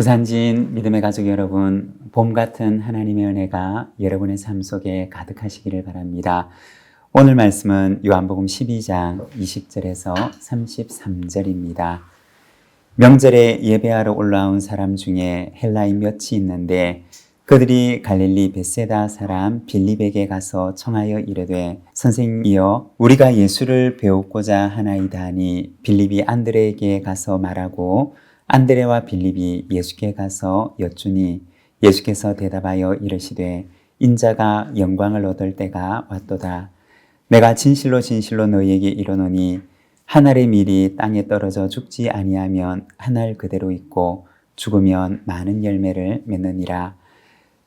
부산진 믿음의 가족 여러분, 봄 같은 하나님의 은혜가 여러분의 삶 속에 가득하시기를 바랍니다. 오늘 말씀은 요한복음 12장 20절에서 33절입니다. 명절에 예배하러 올라온 사람 중에 헬라인 몇이 있는데 그들이 갈릴리 벳세다 사람 빌립에게 가서 청하여 이르되 선생님이여 우리가 예수를 배우고자 하나이다 하니 빌립이 안드레에게 가서 말하고 안드레와 빌립이 예수께 가서 여쭈니 예수께서 대답하여 이르시되 인자가 영광을 얻을 때가 왔도다. 내가 진실로 진실로 너희에게 이르노니 한 알의 밀이 땅에 떨어져 죽지 아니하면 한 알 그대로 있고 죽으면 많은 열매를 맺느니라.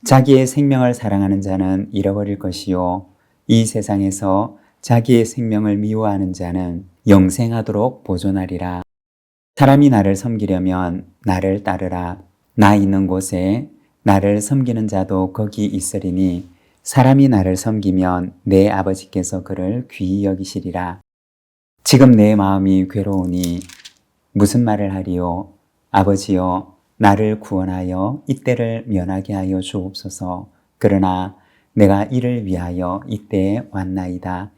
자기의 생명을 사랑하는 자는 잃어버릴 것이요 이 세상에서 자기의 생명을 미워하는 자는 영생하도록 보존하리라. 사람이 나를 섬기려면 나를 따르라. 나 있는 곳에 나를 섬기는 자도 거기 있으리니 사람이 나를 섬기면 내 아버지께서 그를 귀히 여기시리라. 지금 내 마음이 괴로우니 무슨 말을 하리요? 아버지여 나를 구원하여 이때를 면하게 하여 주옵소서. 그러나 내가 이를 위하여 이때에 왔나이다.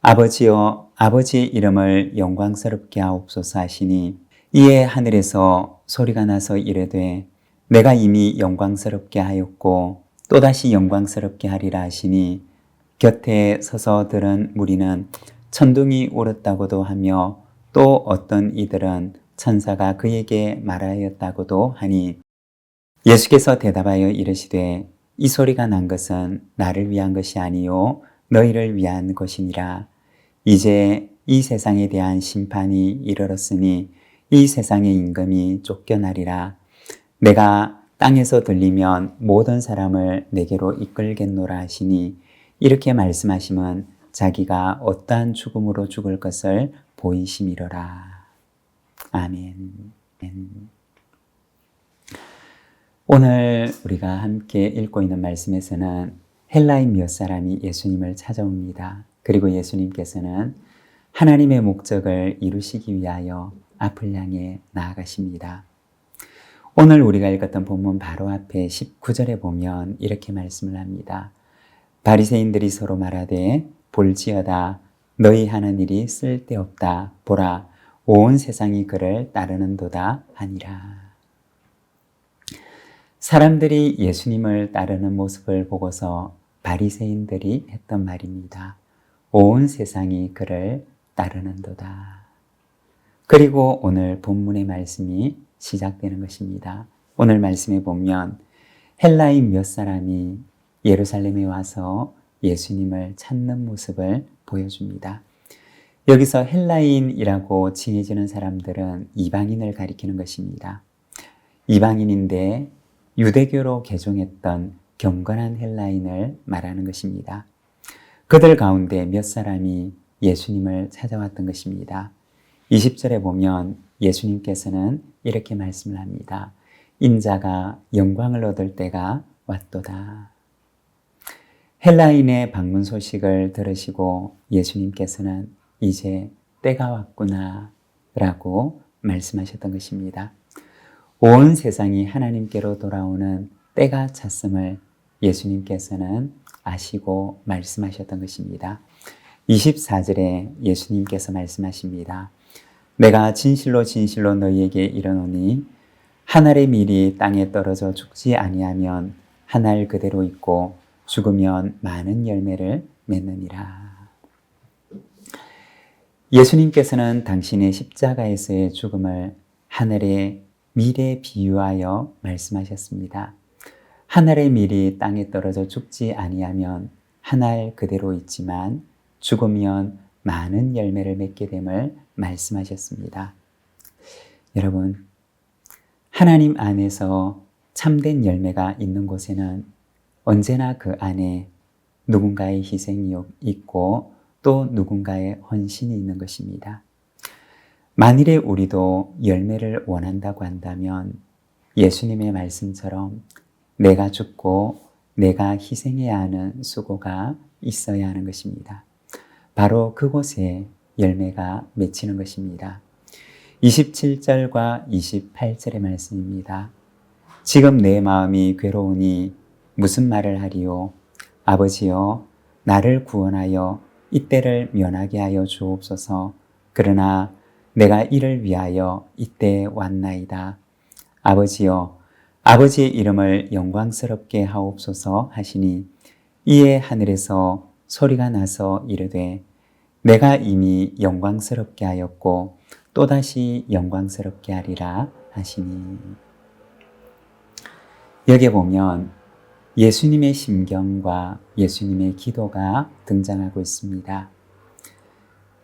아버지여 아버지의 이름을 영광스럽게 하옵소서 하시니 이에 하늘에서 소리가 나서 이르되 내가 이미 영광스럽게 하였고 또다시 영광스럽게 하리라 하시니 곁에 서서 들은 무리는 천둥이 울었다고도 하며 또 어떤 이들은 천사가 그에게 말하였다고도 하니 예수께서 대답하여 이르시되 이 소리가 난 것은 나를 위한 것이 아니요 너희를 위한 것이니라. 이제 이 세상에 대한 심판이 이르렀으니 이 세상의 임금이 쫓겨나리라. 내가 땅에서 들리면 모든 사람을 내게로 이끌겠노라 하시니 이렇게 말씀하시면 자기가 어떠한 죽음으로 죽을 것을 보이심이로라. 아멘. 오늘 우리가 함께 읽고 있는 말씀에서는 헬라인 몇 사람이 예수님을 찾아옵니다. 그리고 예수님께서는 하나님의 목적을 이루시기 위하여 앞을 향해 나아가십니다. 오늘 우리가 읽었던 본문 바로 앞에 19절에 보면 이렇게 말씀을 합니다. 바리새인들이 서로 말하되 볼지어다 너희 하는 일이 쓸데없다. 보라 온 세상이 그를 따르는도다 하니라. 사람들이 예수님을 따르는 모습을 보고서 바리새인들이 했던 말입니다. 온 세상이 그를 따르는도다. 그리고 오늘 본문의 말씀이 시작되는 것입니다. 오늘 말씀에 보면 헬라인 몇 사람이 예루살렘에 와서 예수님을 찾는 모습을 보여줍니다. 여기서 헬라인이라고 칭해지는 사람들은 이방인을 가리키는 것입니다. 이방인인데 유대교로 개종했던 경건한 헬라인을 말하는 것입니다. 그들 가운데 몇 사람이 예수님을 찾아왔던 것입니다. 20절에 보면 예수님께서는 이렇게 말씀을 합니다. 인자가 영광을 얻을 때가 왔도다. 헬라인의 방문 소식을 들으시고 예수님께서는 이제 때가 왔구나 라고 말씀하셨던 것입니다. 온 세상이 하나님께로 돌아오는 때가 찼음을 예수님께서는 아시고 말씀하셨던 것입니다. 24절에 예수님께서 말씀하십니다. 내가 진실로 진실로 너희에게 이르노니 한 알의 밀이 땅에 떨어져 죽지 아니하면 한 알 그대로 있고 죽으면 많은 열매를 맺느니라. 예수님께서는 당신의 십자가에서의 죽음을 하늘의 밀에 비유하여 말씀하셨습니다. 한 알의 밀이 땅에 떨어져 죽지 아니하면 한 알 그대로 있지만 죽으면 많은 열매를 맺게 됨을 말씀하셨습니다. 여러분, 하나님 안에서 참된 열매가 있는 곳에는 언제나 그 안에 누군가의 희생이 있고 또 누군가의 헌신이 있는 것입니다. 만일에 우리도 열매를 원한다고 한다면 예수님의 말씀처럼 내가 죽고 내가 희생해야 하는 수고가 있어야 하는 것입니다. 바로 그곳에 열매가 맺히는 것입니다. 27절과 28절의 말씀입니다. 지금 내 마음이 괴로우니 무슨 말을 하리요? 아버지여, 나를 구원하여 이때를 면하게 하여 주옵소서. 그러나 내가 이를 위하여 이때에 왔나이다. 아버지여, 아버지의 이름을 영광스럽게 하옵소서 하시니 이에 하늘에서 소리가 나서 이르되 내가 이미 영광스럽게 하였고 또다시 영광스럽게 하리라 하시니. 여기에 보면 예수님의 심경과 예수님의 기도가 등장하고 있습니다.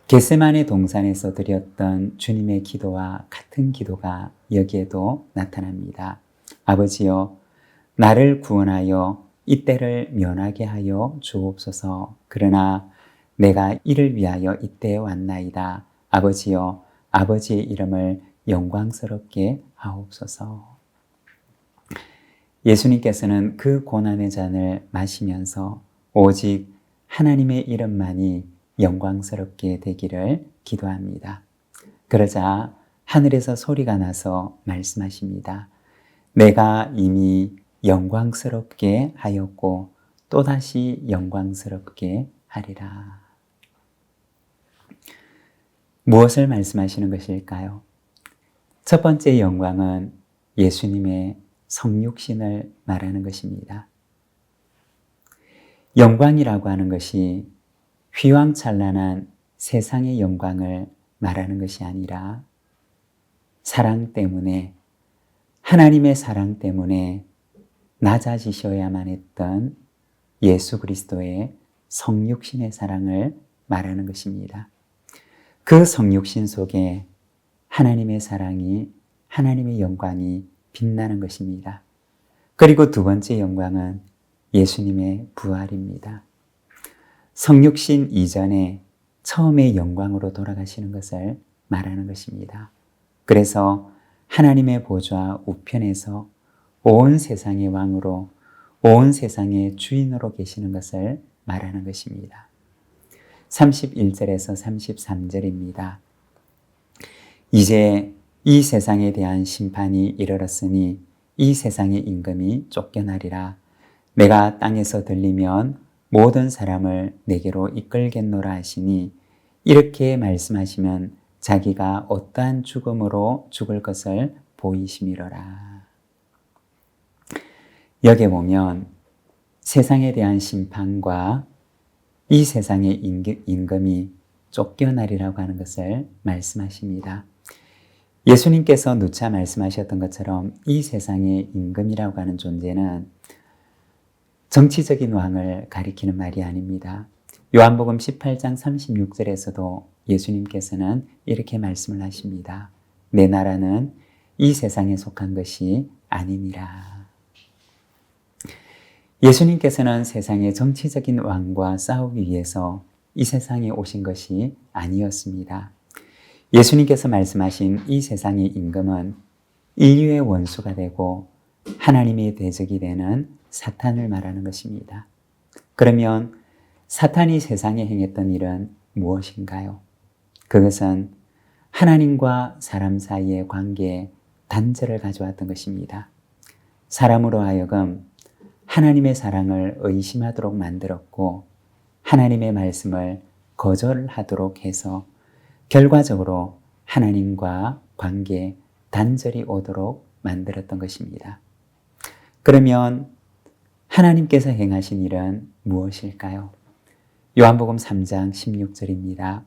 겟세마네 동산에서 드렸던 주님의 기도와 같은 기도가 여기에도 나타납니다. 아버지여, 나를 구원하여 이때를 면하게 하여 주옵소서. 그러나 내가 이를 위하여 이때에 왔나이다. 아버지여, 아버지의 이름을 영광스럽게 하옵소서. 예수님께서는 그 고난의 잔을 마시면서 오직 하나님의 이름만이 영광스럽게 되기를 기도합니다. 그러자 하늘에서 소리가 나서 말씀하십니다. 내가 이미 영광스럽게 하였고 또다시 영광스럽게 하리라. 무엇을 말씀하시는 것일까요? 첫 번째 영광은 예수님의 성육신을 말하는 것입니다. 영광이라고 하는 것이 휘황찬란한 세상의 영광을 말하는 것이 아니라 사랑 때문에, 하나님의 사랑 때문에 낮아지셔야만 했던 예수 그리스도의 성육신의 사랑을 말하는 것입니다. 그 성육신 속에 하나님의 사랑이, 하나님의 영광이 빛나는 것입니다. 그리고 두 번째 영광은 예수님의 부활입니다. 성육신 이전에 처음의 영광으로 돌아가시는 것을 말하는 것입니다. 그래서 하나님의 보좌 우편에서 온 세상의 왕으로, 온 세상의 주인으로 계시는 것을 말하는 것입니다. 31절에서 33절입니다. 이제 이 세상에 대한 심판이 이르렀으니 이 세상의 임금이 쫓겨나리라. 내가 땅에서 들리면 모든 사람을 내게로 이끌겠노라 하시니 이렇게 말씀하시면 자기가 어떠한 죽음으로 죽을 것을 보이심이로라. 여기에 보면 세상에 대한 심판과 이 세상의 임금이 쫓겨나리라고 하는 것을 말씀하십니다. 예수님께서 누차 말씀하셨던 것처럼 이 세상의 임금이라고 하는 존재는 정치적인 왕을 가리키는 말이 아닙니다. 요한복음 18장 36절에서도 예수님께서는 이렇게 말씀을 하십니다. 내 나라는 이 세상에 속한 것이 아니니라. 예수님께서는 세상의 정치적인 왕과 싸우기 위해서 이 세상에 오신 것이 아니었습니다. 예수님께서 말씀하신 이 세상의 임금은 인류의 원수가 되고 하나님의 대적이 되는 사탄을 말하는 것입니다. 그러면 사탄이 세상에 행했던 일은 무엇인가요? 그것은 하나님과 사람 사이의 관계에 단절을 가져왔던 것입니다. 사람으로 하여금 하나님의 사랑을 의심하도록 만들었고 하나님의 말씀을 거절하도록 해서 결과적으로 하나님과 관계에 단절이 오도록 만들었던 것입니다. 그러면 하나님께서 행하신 일은 무엇일까요? 요한복음 3장 16절입니다.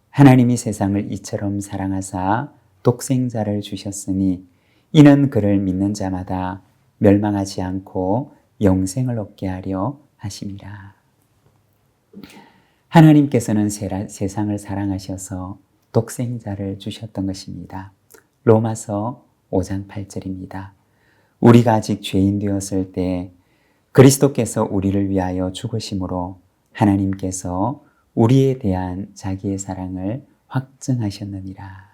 하나님이 세상을 이처럼 사랑하사 독생자를 주셨으니 이는 그를 믿는 자마다 멸망하지 않고 영생을 얻게 하려 하심이라. 하나님께서는 세상을 사랑하셔서 독생자를 주셨던 것입니다. 로마서 5장 8절입니다. 우리가 아직 죄인 되었을 때 그리스도께서 우리를 위하여 죽으심으로 하나님께서 우리에 대한 자기의 사랑을 확증하셨느니라.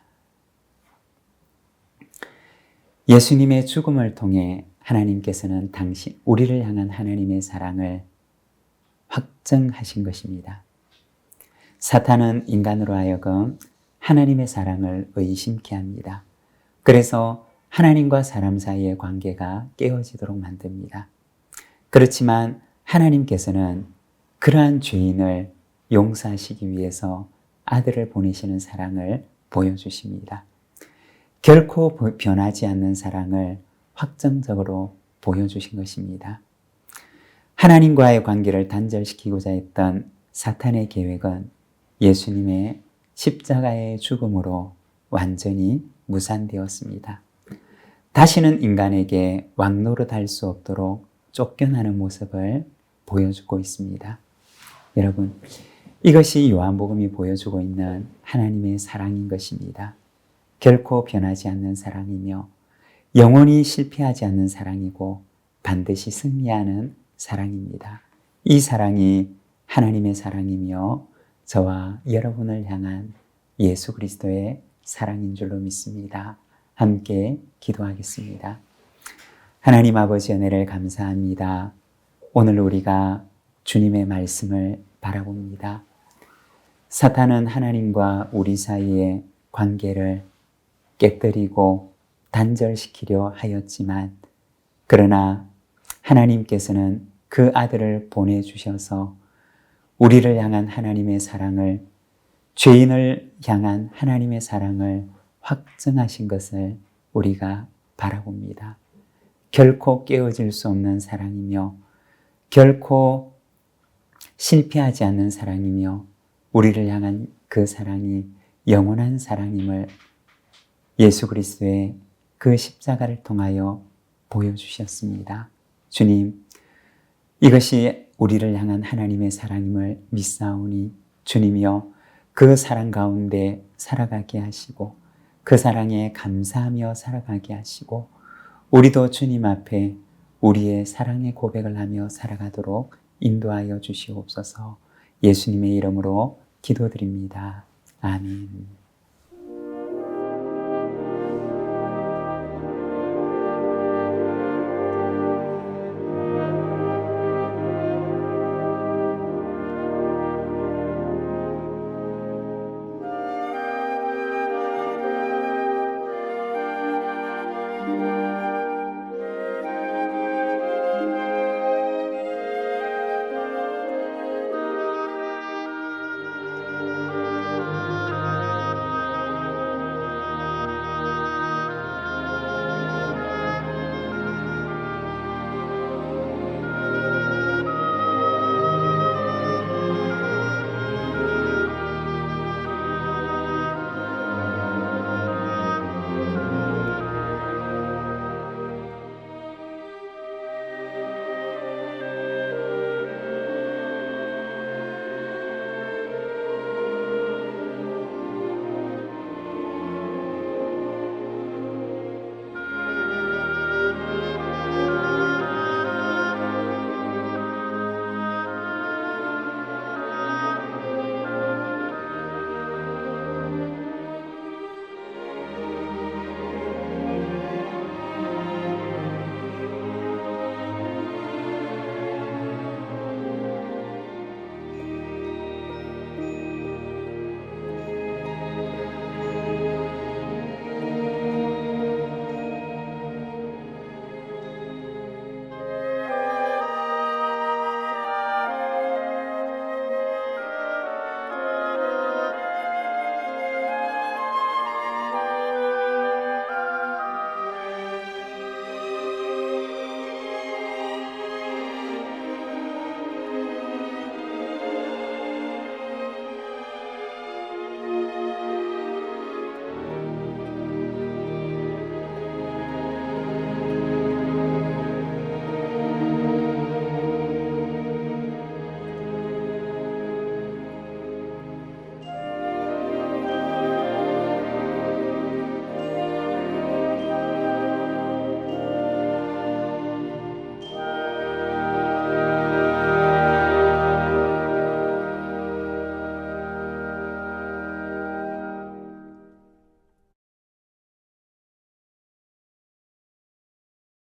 예수님의 죽음을 통해 하나님께서는 우리를 향한 하나님의 사랑을 확증하신 것입니다. 사탄은 인간으로 하여금 하나님의 사랑을 의심케 합니다. 그래서 하나님과 사람 사이의 관계가 깨어지도록 만듭니다. 그렇지만 하나님께서는 그러한 죄인을 용서하시기 위해서 아들을 보내시는 사랑을 보여주십니다. 결코 변하지 않는 사랑을 확정적으로 보여주신 것입니다. 하나님과의 관계를 단절시키고자 했던 사탄의 계획은 예수님의 십자가의 죽음으로 완전히 무산되었습니다. 다시는 인간에게 왕노릇할 수 없도록 쫓겨나는 모습을 보여주고 있습니다. 여러분, 이것이 요한복음이 보여주고 있는 하나님의 사랑인 것입니다. 결코 변하지 않는 사랑이며 영원히 실패하지 않는 사랑이고 반드시 승리하는 사랑입니다. 이 사랑이 하나님의 사랑이며 저와 여러분을 향한 예수 그리스도의 사랑인 줄로 믿습니다. 함께 기도하겠습니다. 하나님 아버지 은혜를 감사합니다. 오늘 우리가 주님의 말씀을 바라봅니다. 사탄은 하나님과 우리 사이의 관계를 깨뜨리고 단절시키려 하였지만 그러나 하나님께서는 그 아들을 보내주셔서 우리를 향한 하나님의 사랑을, 죄인을 향한 하나님의 사랑을 확증하신 것을 우리가 바라봅니다. 결코 깨어질 수 없는 사랑이며 결코 실패하지 않는 사랑이며 우리를 향한 그 사랑이 영원한 사랑임을 예수 그리스도의 그 십자가를 통하여 보여주셨습니다. 주님, 이것이 우리를 향한 하나님의 사랑임을 믿사오니 주님이여 그 사랑 가운데 살아가게 하시고 그 사랑에 감사하며 살아가게 하시고 우리도 주님 앞에 우리의 사랑의 고백을 하며 살아가도록 인도하여 주시옵소서. 예수님의 이름으로 기도드립니다. 아멘.